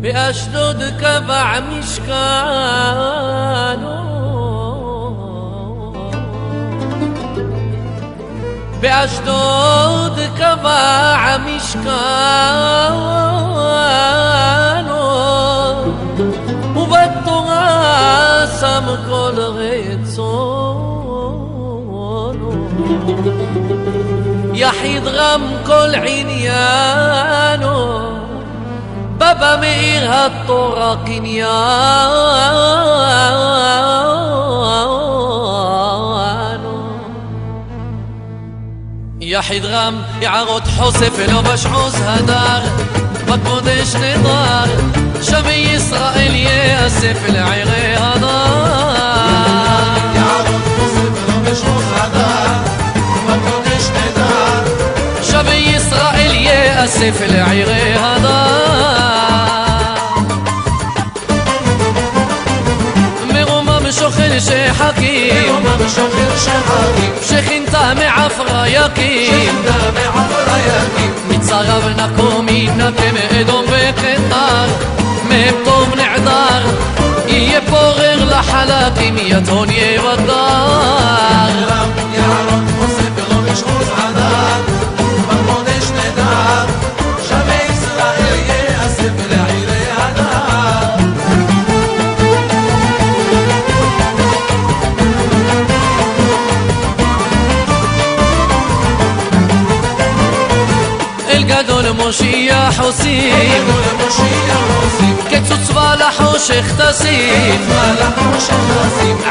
באשדוד קבע משכנו, באשדוד קבע משכנו, ובתורה שם כל רצונו, יחיד רם כל עניינו, בבא מאיר התורה קניינו, יחיד רם יערות חושף ולובש עוז הדר, בקודש נדר שבי ישראל יאסף לעירי הדר, יערות חושף ולובש עוז הדר, בקודש נדר שבי ישראל יאסף לעירי הדר, מרומם שוכן שחקים, מרומם שוכן שחקים, שכינתה מעפרה יקים, מצרב נקום ינקה מאדום וקטר, מהם טוב נעדר, יהיה פורר לחלקים, יתון יבדר. יערות חושף ולובש עוז הדר, בקודש נדר שבי ישראל יאסף לעירי הדר. אל גדול מושיח עושים, כצוץ לחושך תשים,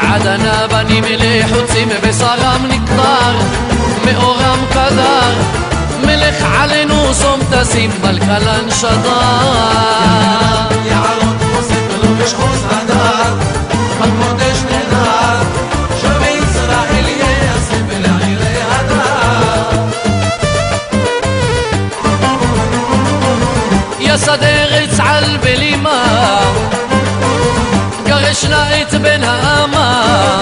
עדנה בנים לחוצים בשרם נקטר, מאורם קדר, מלך עלינו שום תשים, בלקלן שדר. יערות חושף ולובש עוז הדר, בקודש נדר שבי ישראל יאסף לעירי הדר. יסד ארץ על בלימה, גרשנה את בן האמה,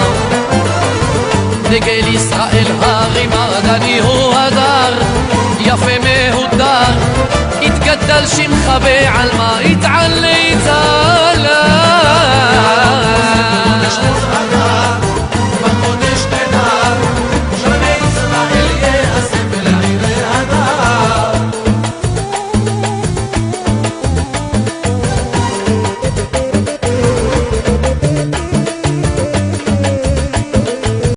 דגל ישראל הרימה, דני הוא הדר, יפה מהודר, התגדל שמך בעלמה, התעלה איתה